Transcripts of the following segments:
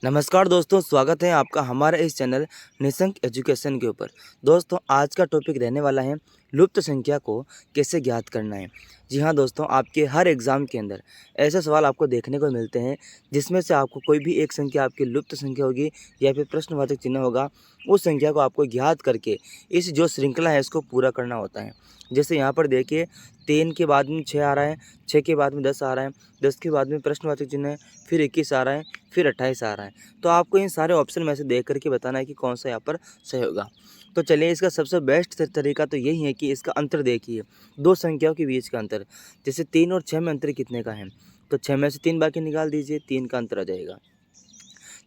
नमस्कार दोस्तों, स्वागत है आपका हमारे इस चैनल निशंक एजुकेशन के ऊपर। दोस्तों, आज का टॉपिक रहने वाला है लुप्त संख्या को कैसे ज्ञात करना है। जी हाँ दोस्तों, आपके हर एग्ज़ाम के अंदर ऐसे सवाल आपको देखने को मिलते हैं जिसमें से आपको कोई भी एक संख्या आपकी लुप्त संख्या होगी या फिर प्रश्नवाचक चिन्ह होगा, उस संख्या को आपको ज्ञात करके इस जो श्रृंखला है इसको पूरा करना होता है। जैसे यहाँ पर देखिए 3 के बाद में 6 आ रहा है, 6 के बाद में 10 आ रहा है, 10 के बाद में प्रश्नवाचक चिन्ह है, फिर 21 आ रहा है, फिर 28 आ रहा है। तो आपको इन सारे ऑप्शन में से देख कर के बताना है कि कौन सा यहाँ पर सही होगा। तो चलिए, इसका सबसे बेस्ट तरीका तो यही है कि इसका अंतर देखिए, दो संख्याओं के बीच का अंतर। जैसे 3 और 6 में अंतर कितने का है, तो 6 में से 3 बाकी निकाल दीजिए, 3 का अंतर आ जाएगा।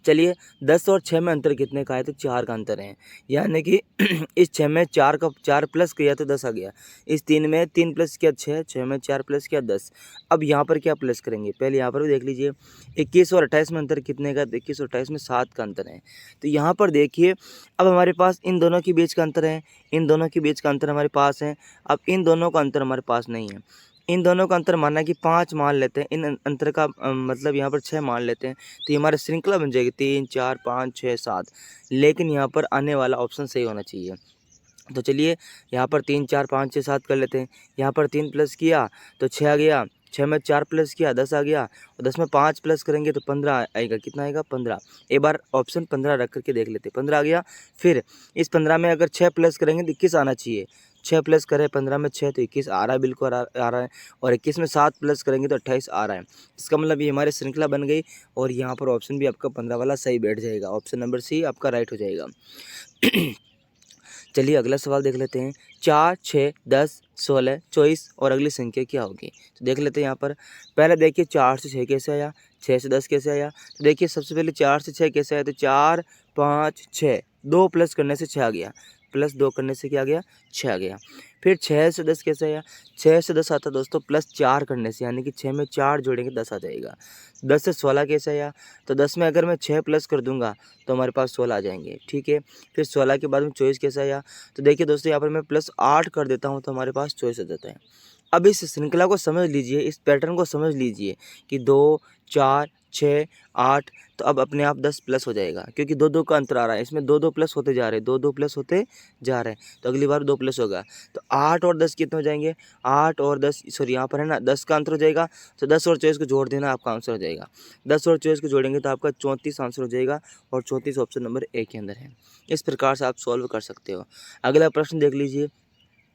चलिए 10 और 6 में अंतर कितने का है, तो 4 का अंतर है। यानी कि इस 6 में 4 प्लस किया तो 10 आ गया। इस 3 में 3 प्लस किया 6, 6 में 4 प्लस किया 10। अब यहाँ पर क्या प्लस करेंगे, पहले यहाँ पर भी देख लीजिए। 21 और 28 में अंतर कितने का, 21 और 28 में 7 का अंतर है। तो यहाँ पर देखिए, अब हमारे पास इन दोनों के बीच का अंतर है, इन दोनों के बीच का अंतर हमारे पास है। अब इन दोनों का अंतर हमारे पास नहीं है। इन दोनों का अंतर मानना कि 5 मान लेते हैं, इन अंतर का मतलब यहाँ पर 6 मान लेते हैं। तो ये हमारी श्रृंखला बन जाएगी 3 4 5 6 7। लेकिन यहाँ पर आने वाला ऑप्शन सही होना चाहिए। तो चलिए, यहाँ पर 3 4 5 6 7 कर लेते हैं। यहाँ पर 3 प्लस किया तो 6 आ गया, 6 में 4 प्लस किया 10 आ गया, और 10 में 5 प्लस करेंगे तो 15 आएगा। कितना आएगा, 15। एक बार ऑप्शन 15 रख करके देख लेते हैं, 15 आ गया। फिर इस 15 में अगर 6 प्लस करेंगे तो 21 आना चाहिए। 6 प्लस करें 15 में 6 तो 21 आ रहा है, बिल्कुल आ रहा है। और 21 में 7 प्लस करेंगे तो 28 आ रहा है। इसका मतलब ये हमारी श्रृंखला बन गई, और यहाँ पर ऑप्शन भी आपका 15 वाला सही बैठ जाएगा। ऑप्शन नंबर सी आपका राइट हो जाएगा। चलिए अगला सवाल देख लेते हैं। 4 6 10 16 24 और अगली संख्या क्या होगी, तो देख लेते हैं। यहाँ पर पहले देखिए 4 से 6 कैसे आया, 6 से 10 कैसे आया। तो देखिए सबसे पहले 4 से 6 कैसे आया, तो 4 5 6, 2 प्लस करने से 6 आ गया, प्लस 2 करने से क्या आ गया, 6 आ गया। फिर 6 से 10 कैसे आया, 6 से 10 आता दोस्तों प्लस 4 करने से, यानी कि 6 में 4 जोड़ेंगे 10 आ जाएगा। 10 से 16 कैसे आया, तो 10 में अगर मैं 6 प्लस कर दूंगा तो हमारे पास 16 आ जाएंगे। ठीक है। फिर 16 के बाद में 24 कैसे आया, तो देखिए दोस्तों यहाँ पर मैं प्लस 8 कर देता हूँ तो हमारे पास 24 आ जाता है। अब इस श्रृंखला को समझ लीजिए, इस पैटर्न को समझ लीजिए कि 2 4 6 8, तो अब अपने आप 10 प्लस हो जाएगा, क्योंकि 2 का अंतर आ रहा है। इसमें 2 प्लस होते जा रहे हैं, 2 प्लस होते जा रहे हैं। तो अगली बार 2 प्लस होगा, तो 8 और 10 कितने हो जाएंगे, 8 और 10 सॉरी यहाँ पर है ना 10 का अंतर हो जाएगा। तो 10 और 24 को जोड़ देना, आपका आंसर हो जाएगा। 10 और 24 को जोड़ेंगे तो आपका 34 आंसर हो जाएगा, और 34 ऑप्शन नंबर ए के अंदर है। इस प्रकार से आप सॉल्व कर सकते हो। अगला प्रश्न देख लीजिए।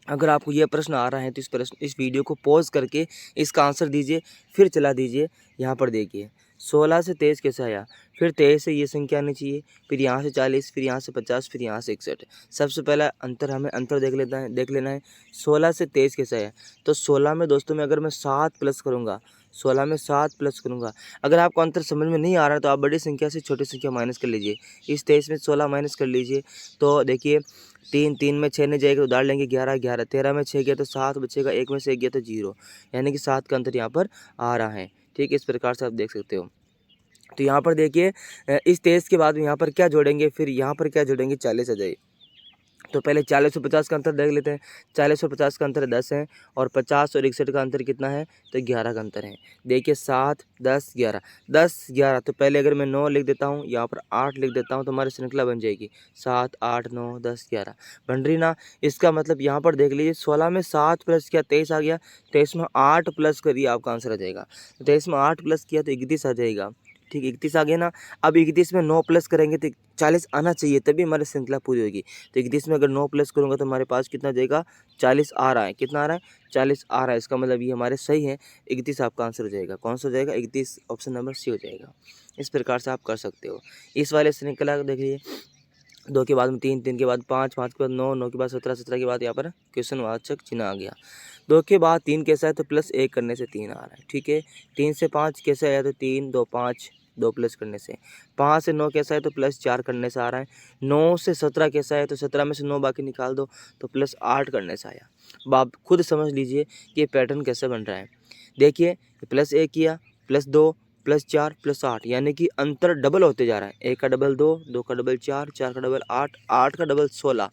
अगर आपको यह प्रश्न आ रहा है तो इस वीडियो को पॉज करके इसका आंसर दीजिए, फिर चला दीजिए। यहाँ पर देखिए 16 से 23 कैसे आया, फिर 23 से ये संख्या आनी चाहिए, फिर यहाँ से 40, फिर यहाँ से 50, फिर यहाँ से 61। सबसे पहला अंतर हमें अंतर देख लेना है। 16 से 23 कैसे आया, तो 16 में दोस्तों में अगर मैं 7 प्लस करूँगा, 16 में 7 प्लस करूँगा। अगर आपको अंतर समझ में नहीं आ रहा है तो आप बड़ी संख्या से छोटी संख्या माइनस कर लीजिए। इस 23 में 16 माइनस कर लीजिए, तो देखिए 3 में 6 नहीं जाएगा तो उधार लेंगे 11 11, 13 में 6 गया तो 7 बचेगा, 1 में से 1 गया तो 0, यानी कि 7 का अंतर यहाँ पर आ रहा है। ठीक, इस प्रकार से आप देख सकते हो। तो यहाँ पर देखिए इस 23 के बाद में यहाँ पर क्या जोड़ेंगे, फिर यहाँ पर क्या जोड़ेंगे, 40 आ जाए। तो पहले 40 और 50 का अंतर देख लेते हैं। 40 और 50 का अंतर 10 है, और 50 और 61 का अंतर कितना है, तो 11 का अंतर है। देखिए 7 10 11, 10 11, तो पहले अगर मैं 9 लिख देता हूँ, यहाँ पर 8 लिख देता हूँ, तो हमारी श्रृंखला बन जाएगी 7 8 9 10 11, बन रही ना। इसका मतलब यहाँ पर देख लीजिए 16 में 7 प्लस किया 23 आ गया, 23 में 8 प्लस करिए आपका आंसर आ जाएगा। तो 23 में 8 प्लस किया तो 31 आ जाएगा। ठीक, 31 आ गया ना। अब 31 में 9 प्लस करेंगे तो 40 आना चाहिए, तभी हमारी श्रृंखला पूरी होगी। तो 31 में अगर 9 प्लस करूँगा तो हमारे पास कितना जाएगा, 40 आ रहा है। कितना आ रहा है, 40 आ रहा है। इसका मतलब ये हमारे सही है, 31 आपका आंसर हो जाएगा। कौन सा हो जाएगा, 31 ऑप्शन नंबर सी हो जाएगा। इस प्रकार से आप कर सकते हो। इस वाले श्रृंखला को देखिए, 2 के बाद में 3, 3 के बाद 5, 5 के बाद 9, 9 के बाद 17, 17 के बाद यहाँ पर क्वेश्चन वाचक चिन्ह आ गया। 2 के बाद 3 कैसा है, तो प्लस 1 करने से 3 आ रहा है। ठीक है। 3 से 5 कैसे आया, तो 3 2 5, 2 प्लस करने से। 5 से 9 कैसा है, तो प्लस 4 करने से आ रहा है। 9 से 17 कैसा है, तो 17 में से 9 बाकी निकाल दो, तो प्लस 8 करने से आया। अब आप खुद समझ लीजिए कि ये पैटर्न कैसे बन रहा है। देखिए प्लस 1 किया, प्लस 2, प्लस 4 प्लस 8, यानी कि अंतर डबल होते जा रहा है। 1 का डबल 2, 2 का डबल 4, 4 का डबल 8, 8 का डबल 16,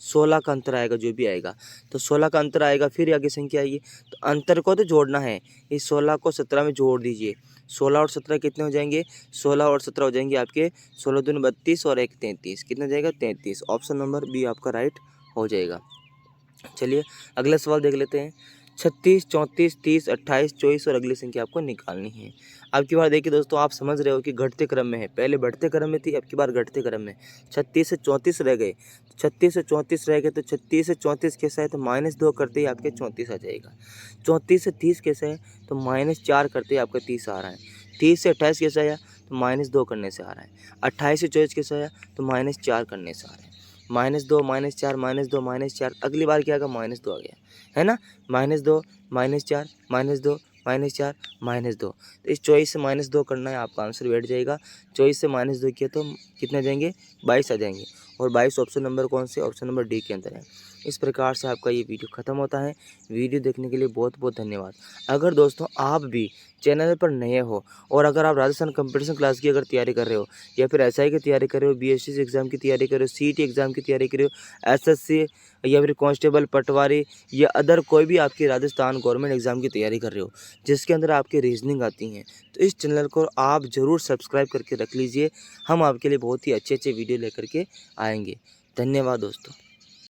16 का अंतर आएगा जो भी आएगा। तो 16 का अंतर आएगा, फिर आगे संख्या आएगी। तो अंतर को तो जोड़ना है, इस 16 को 17 में जोड़ दीजिए। 16 और 17 कितने हो जाएंगे? 16 और 17 हो जाएंगे आपके 16 दूनी 32 और 1 33, कितना हो जाएगा? 33। ऑप्शन नंबर बी आपका राइट हो जाएगा। चलिए अगला सवाल देख लेते हैं। 36, 34, 30, 28, 24 और अगली संख्या आपको निकालनी है। अब की बार देखिए दोस्तों, आप समझ रहे हो कि घटते क्रम में है, पहले बढ़ते क्रम में थी, अब की बार घटते क्रम में। 36 से 34 रह गए, 36 से 34 रह गए, तो 36 से 34 कैसा है? तो -2 करते ही आपके 34 आ जाएगा। 34 से 30 कैसा है? तो -4 करते ही आपका 30 आ रहा है। 30 से 28 कैसा आया? तो -2 करने से आ रहा है। 28 से 24 कैसा आया? तो -4 करने से आ रहा है। -2 -4 -2 -4, अगली बार क्या आएगा? -2 आ गया, है ना? -2 -4 -2 -4 -2, तो इस 24 से -2 करना है, आपका आंसर बैठ जाएगा। 24 से -2 किया तो कितने आ जाएंगे? 22 आ जाएंगे, और 22 ऑप्शन नंबर कौन से? ऑप्शन नंबर डी के अंदर है। इस प्रकार से आपका ये वीडियो ख़त्म होता है। वीडियो देखने के लिए बहुत बहुत धन्यवाद। अगर दोस्तों आप भी चैनल पर नए हो, और अगर आप राजस्थान कंपटीशन क्लास की अगर तैयारी कर रहे हो, या फिर एसआई की तैयारी कर रहे हो, बीएससी एग्ज़ाम की तैयारी कर रहे हो, सीईटी एग्ज़ाम की तैयारी कर रहे हो, एसएससी या फिर कांस्टेबल, पटवारी या अदर कोई भी आपकी राजस्थान गवर्नमेंट एग्ज़ाम की तैयारी कर रहे हो, जिसके अंदर आपकी रीजनिंग आती हैं, तो इस चैनल को आप ज़रूर सब्सक्राइब करके रख लीजिए। हम आपके लिए बहुत ही अच्छे अच्छे वीडियो लेकर के आएंगे। धन्यवाद दोस्तों।